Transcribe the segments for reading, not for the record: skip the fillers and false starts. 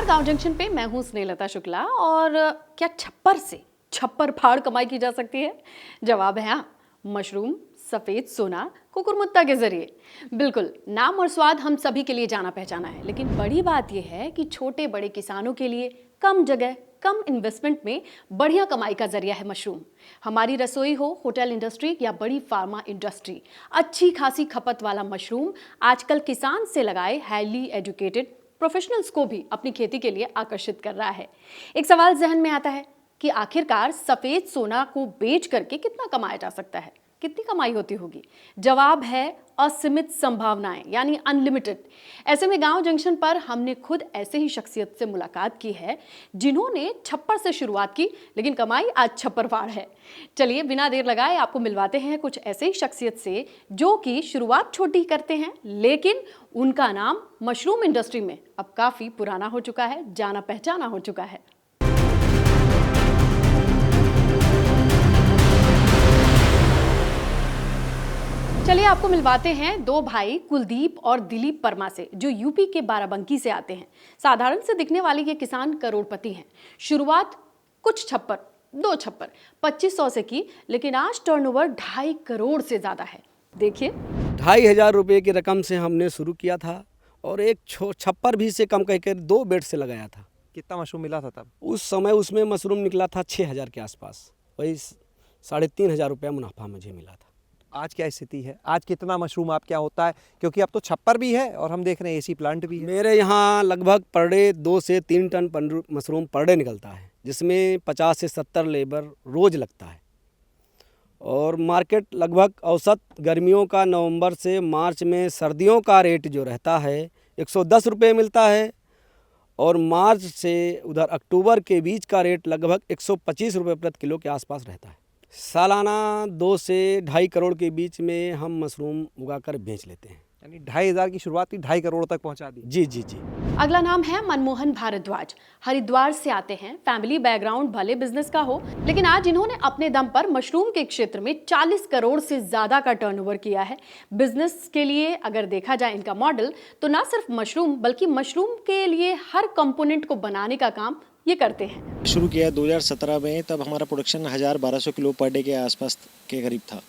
गांव जंक्शन पे मैं हूँ स्नेहलता शुक्ला। और क्या छप्पर से छप्पर फाड़ कमाई की जा सकती है? जवाब है हाँ, मशरूम, सफेद सोना, कुकुरमुत्ता के जरिए। बिल्कुल, नाम और स्वाद हम सभी के लिए जाना पहचाना है, लेकिन बड़ी बात यह है कि छोटे बड़े किसानों के लिए कम जगह, कम इन्वेस्टमेंट में बढ़िया कमाई का जरिया है मशरूम। हमारी रसोई हो, होटल इंडस्ट्री या बड़ी फार्मा इंडस्ट्री, अच्छी खासी खपत वाला मशरूम आजकल किसान से लगाए हाईली एजुकेटेड प्रोफेशनल्स को भी अपनी खेती के लिए आकर्षित कर रहा है। एक सवाल जहन में आता है कि आखिरकार सफेद सोना को बेच करके कितना कमाया जा सकता है? कितनी कमाई होती होगी? जवाब है असीमित संभावनाएं, यानी अनलिमिटेड। ऐसे में गांव जंक्शन पर हमने खुद ऐसे ही शख्सियत से मुलाकात की है जिन्होंने छप्पर से शुरुआत की, लेकिन कमाई आज छप्पर फाड़ है। चलिए बिना देर लगाए आपको मिलवाते हैं कुछ ऐसे ही शख्सियत से जो कि शुरुआत छोटी करते हैं, लेकिन उनका नाम मशरूम इंडस्ट्री में अब काफी पुराना हो चुका है, जाना पहचाना हो चुका है। चलिए आपको मिलवाते हैं दो भाई कुलदीप और दिलीप वर्मा से, जो यूपी के बाराबंकी से आते हैं। साधारण से दिखने वाले ये किसान करोड़पति हैं। शुरुआत कुछ छप्पर, दो छप्पर 2500 से की, लेकिन आज टर्नओवर 2.5 करोड़ से ज्यादा है। देखिए, 2,500 रुपये की रकम से हमने शुरू किया था और एक छप्पर भी से कम कहकर 2 बेड से लगाया था। कितना मशरूम मिला था तब? उस समय उसमें मशरूम निकला था 6,000 के आसपास, वही 3,500 रुपया मुनाफा मुझे मिला था। आज क्या स्थिति है? आज कितना मशरूम आप क्या होता है? क्योंकि अब तो छप्पर भी है और हम देख रहे हैं एसी प्लांट भी है। मेरे यहाँ लगभग पर डे 2 से 3 टन मशरूम पर डे निकलता है, जिसमें 50 से 70 लेबर रोज़ लगता है। और मार्केट लगभग औसत गर्मियों का नवंबर से मार्च में सर्दियों का रेट जो रहता है 110 रुपये मिलता है, और मार्च से उधर अक्टूबर के बीच का रेट लगभग 125 रुपये प्रति किलो के आसपास रहता है। सालाना 2 से 2.5 करोड़ के बीच में हम मशरूम उगाकर बेच लेते हैं। यानी 2,500 की शुरुआत थी, 2.5 करोड़ तक पहुंचा दी। जी जी जी। अगला नाम है मनमोहन भारद्वाज। हरिद्वार से आते हैं। फैमिली बैकग्राउंड भले बिजनेस का हो, लेकिन आज इन्होंने अपने दम पर मशरूम के क्षेत्र में 40 करोड़ से ज्यादा का टर्नओवर किया है। बिजनेस के लिए अगर देखा जाए इनका मॉडल, तो ना सिर्फ मशरूम बल्कि मशरूम के लिए हर कंपोनेंट को बनाने का काम ये करते हैं। शुरू किया 2017 में, तब हमारा प्रोडक्शन 1,000-1,200 किलो पर डे के आसपास के करीब था।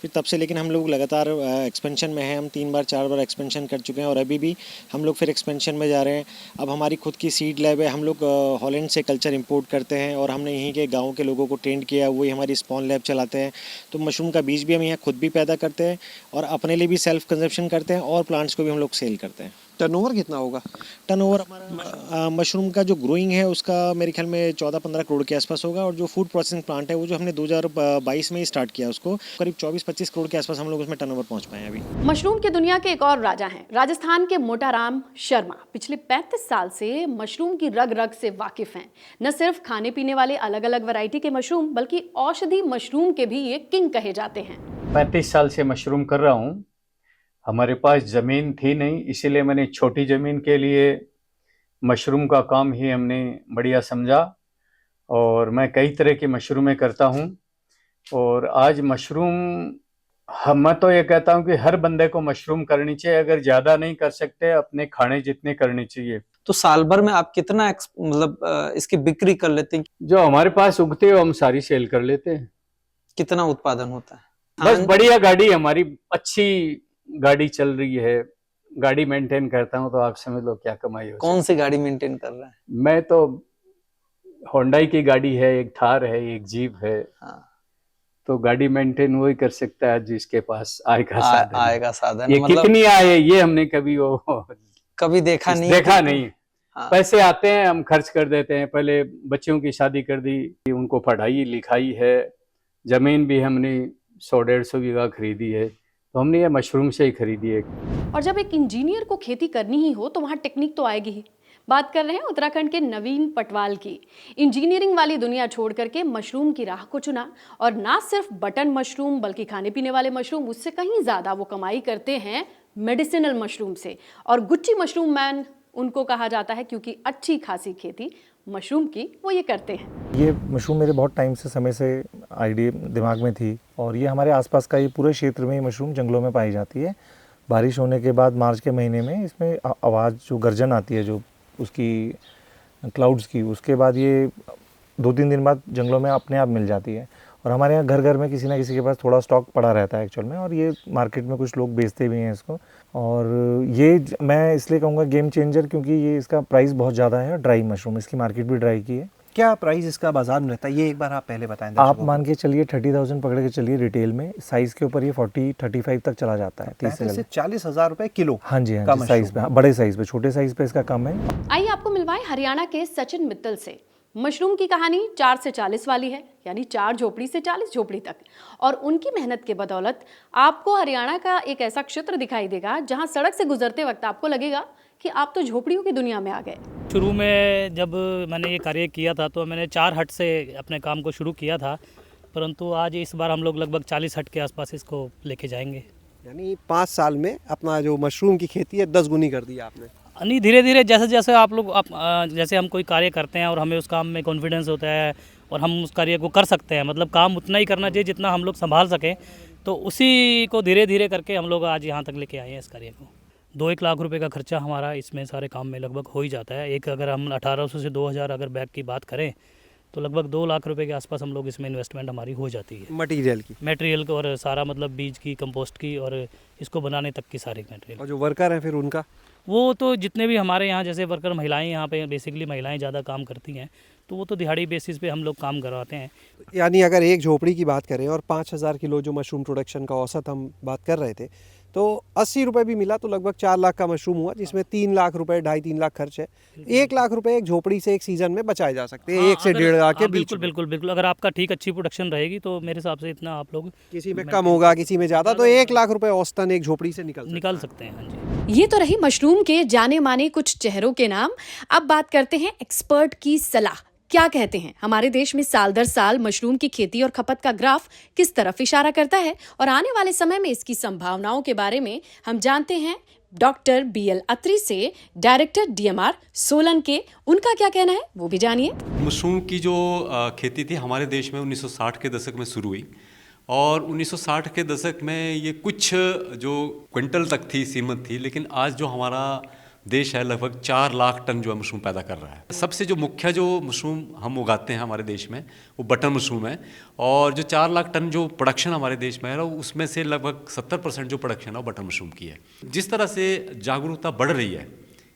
फिर तब से लेकिन हम लोग लगातार एक्सपेंशन में हैं। हम 3 बार 4 बार एक्सपेंशन कर चुके हैं और अभी भी हम लोग फिर एक्सपेंशन में जा रहे हैं। अब हमारी खुद की सीड लैब है। हम लोग हॉलैंड से कल्चर इंपोर्ट करते हैं और हमने यहीं के गांव के लोगों को ट्रेंड किया, वही हमारी स्पॉन लैब चलाते हैं। तो मशरूम का बीज भी हम यहाँ खुद भी पैदा करते हैं और अपने लिए भी सेल्फ कंजप्शन करते हैं, और प्लांट्स को भी हम लोग सेल करते हैं। टर्नओवर कितना होगा? टर्नओवर हमारा मशरूम का जो ग्रोइंग है उसका मेरे ख्याल में 14-15 करोड़ के आसपास होगा, और जो फूड प्रोसेसिंग प्लांट है वो जो हमने 2022 में ही स्टार्ट किया, उसको करीब 24-25 करोड़ के आसपास हम लोग उसमें टर्नओवर पहुंच पाए हैं अभी। मशरूम की दुनिया के एक और राजा हैं, राजस्थान के मोटाराम शर्मा। पिछले 35 साल से मशरूम की रग रग से वाकिफ हैं। न सिर्फ खाने पीने वाले अलग अलग वैरायटी के मशरूम, बल्कि औषधि मशरूम के भी ये किंग कहे जाते हैं। 35 साल से मशरूम कर रहा हूँ। हमारे पास ज़मीन थी नहीं, इसीलिए मैंने छोटी ज़मीन के लिए मशरूम का काम ही हमने बढ़िया समझा, और मैं कई तरह की मशरूमें करता हूँ। और आज मशरूम, मैं तो ये कहता हूँ कि हर बंदे को मशरूम करनी चाहिए। अगर ज़्यादा नहीं कर सकते, अपने खाने जितने करनी चाहिए। तो साल भर में आप कितना मतलब इसकी बिक्री कर लेते हैं? जो हमारे पास उगते हो हम सारी सेल कर लेते हैं। कितना उत्पादन होता है? बस बढ़िया गाड़ी, हमारी अच्छी गाड़ी चल रही है, गाड़ी मेंटेन करता हूँ, तो आप समझ लो क्या कमाई हो। कौन सी गाड़ी मेंटेन कर रहा है? मैं तो होंडाई की गाड़ी है, एक थार है, एक जीप है। हाँ। तो गाड़ी मेंटेन वही कर सकता है जिसके पास आय का साधन। आय का साधन ये मतलब कितनी आय है ये हमने कभी कभी देखा नहीं। हाँ। पैसे आते हैं, हम खर्च कर देते हैं। पहले बच्चों की शादी कर दी, उनको पढ़ाई लिखाई है। जमीन भी हमने 100-150 बीघा खरीदी है, तो हमने ये मशरूम से ही खरीदी है। और जब एक इंजीनियर को खेती करनी ही हो तो वहाँ टेक्निक तो आएगी ही। बात कर रहे हैं उत्तराखंड के नवीन पटवाल की। इंजीनियरिंग वाली दुनिया छोड़ करके मशरूम की राह को चुना, और ना सिर्फ बटन मशरूम बल्कि खाने पीने वाले मशरूम, उससे कहीं ज़्यादा वो कमाई करते हैं मेडिसिनल मशरूम से। और गुच्ची मशरूम मैन उनको कहा जाता है, क्योंकि अच्छी खासी खेती मशरूम की वो ये करते हैं। ये मशरूम मेरे बहुत टाइम से समय से आइडिया दिमाग में थी, और ये हमारे आसपास का ये पूरे क्षेत्र में मशरूम जंगलों में पाई जाती है। बारिश होने के बाद मार्च के महीने में इसमें आवाज़ जो गर्जन आती है, जो उसकी क्लाउड्स की, उसके बाद ये 2-3 दिन बाद जंगलों में अपने आप मिल जाती है। और हमारे यहाँ घर घर में किसी ना किसी के पास थोड़ा स्टॉक पड़ा रहता है एक्चुअल में, और ये मार्केट में कुछ लोग बेचते भी हैं इसको। और ये मैं इसलिए कहूँगा गेम चेंजर, क्योंकि ये इसका प्राइस बहुत ज़्यादा है। ड्राई मशरूम, इसकी मार्केट भी ड्राई की है। क्या प्राइस इसका बाजार में रहता है, ये एक बार आप पहले बताएं आप दर्शकों मान के चलिए 30,000 पकड़ के चलिए रिटेल में। साइज़ के ऊपर ये 40-35 तक चला जाता है, 30 को। से 40,000 रुपए किलो। हाँ जी, का हाँ जी, साइज़ मशरूम। पे, हाँ, बड़े साइज़ पे। छोटे साइज़ पे इसका कम है। आइए आपको मिलवाएं हरियाणा के सचिन मित्तल से। मशरूम की कहानी 4 से 40 वाली है, यानी 4 झोपड़ी से 40 झोपड़ी तक। और उनकी मेहनत के बदौलत आपको हरियाणा का एक ऐसा क्षेत्र दिखाई देगा जहां सड़क से गुजरते वक्त आपको लगेगा कि आप तो झोपड़ियों की दुनिया में आ गए। शुरू में जब मैंने ये कार्य किया था तो मैंने 4 हट से अपने काम को शुरू किया था, परंतु आज इस बार हम लोग लगभग 40 हट के आसपास इसको लेके जाएंगे। यानी 5 साल में अपना जो मशरूम की खेती है 10 गुनी कर दी आपने। नहीं, धीरे धीरे जैसे जैसे आप लोग जैसे हम कोई कार्य करते हैं और हमें उस काम में कॉन्फिडेंस होता है और हम उस कार्य को कर सकते हैं, मतलब काम उतना ही करना चाहिए जितना हम लोग संभाल सकें, तो उसी को धीरे धीरे करके हम लोग आज यहाँ तक लेके आए हैं इस कार्य को। 2-1 लाख रुपए का खर्चा हमारा इसमें सारे काम में लगभग हो ही जाता है। एक अगर हम 1800 से 2000 अगर बैग की बात करें तो लगभग 2 लाख रुपए के आसपास हम लोग इसमें इन्वेस्टमेंट हमारी हो जाती है। मटेरियल की मटेरियल को और सारा मतलब बीज की, कंपोस्ट की और इसको बनाने तक की सारी मटेरियल। और जो वर्कर हैं फिर उनका, वो तो जितने भी हमारे यहाँ जैसे वर्कर महिलाएं यहाँ पे बेसिकली महिलाएं ज़्यादा काम करती हैं, तो वो तो दिहाड़ी बेसिस पे हम लोग काम करवाते हैं। यानी अगर एक झोपड़ी की बात करें और 5,000 किलो जो मशरूम प्रोडक्शन का औसत हम बात कर रहे थे, तो 80 रुपए भी मिला तो लगभग 4 लाख का मशरूम हुआ, जिसमें 3 लाख रुपए 2.5-3 लाख खर्च है। 1 लाख रुपए एक झोपड़ी से एक सीजन में बचाए जा सकते हैं, 1 से 1.5 लाख के बीच बिल्कुल में। बिल्कुल बिल्कुल, अगर आपका ठीक अच्छी प्रोडक्शन रहेगी तो मेरे हिसाब से इतना आप लोग किसी में कम होगा, किसी में ज़्यादा, तो 1 लाख रुपए औसतन एक झोपड़ी से निकल सकते हैं। हाँ जी। ये तो रही मशरूम के जाने माने कुछ चेहरों के नाम। अब बात करते हैं एक्सपर्ट की सलाह। क्या कहते हैं हमारे देश में साल दर साल मशरूम की खेती और खपत का ग्राफ किस तरफ इशारा करता है, और आने वाले समय में इसकी संभावनाओं के बारे में हम जानते हैं डॉक्टर BL अत्री से, डायरेक्टर DMR सोलन के। उनका क्या कहना है वो भी जानिए। मशरूम की जो खेती थी हमारे देश में 1960 के दशक में शुरू हुई, और 1960 के दशक में ये कुछ जो क्विंटल तक थी, सीमित थी, लेकिन आज जो हमारा देश है लगभग 4 लाख टन जो है मशरूम पैदा कर रहा है। सबसे जो मुख्य जो मशरूम हम उगाते हैं हमारे देश में वो बटन मशरूम है, और जो 4 लाख टन जो प्रोडक्शन हमारे देश में है उसमें से लगभग 70% जो प्रोडक्शन है वो बटन मशरूम की है। जिस तरह से जागरूकता बढ़ रही है,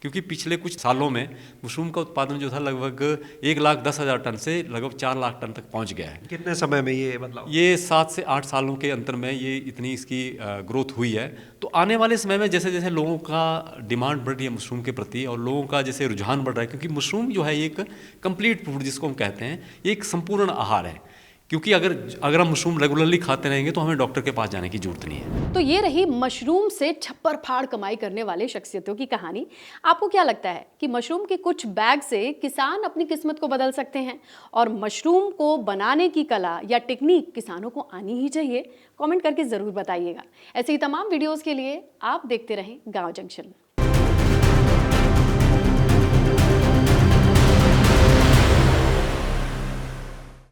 क्योंकि पिछले कुछ सालों में मशरूम का उत्पादन जो था लगभग 1,10,000 टन से लगभग 4 लाख टन तक पहुंच गया है। कितने समय में ये मतलब? ये 7 से 8 सालों के अंतर में ये इतनी इसकी ग्रोथ हुई है। तो आने वाले समय में जैसे जैसे लोगों का डिमांड बढ़ रही है मशरूम के प्रति, और लोगों का जैसे रुझान बढ़ रहा है, क्योंकि मशरूम जो है एक कंप्लीट फूड जिसको हम कहते हैं, ये एक संपूर्ण आहार है। क्योंकि अगर हम मशरूम रेगुलरली खाते रहेंगे तो हमें डॉक्टर के पास जाने की जरूरत नहीं है। तो ये रही मशरूम से छप्पर फाड़ कमाई करने वाले शख्सियतों की कहानी। आपको क्या लगता है कि मशरूम के कुछ बैग से किसान अपनी किस्मत को बदल सकते हैं, और मशरूम को बनाने की कला या टेक्निक किसानों को आनी ही चाहिए? कमेंट करके ज़रूर बताइएगा। ऐसे ही तमाम वीडियोज़ के लिए आप देखते रहें गाँव जंक्शन।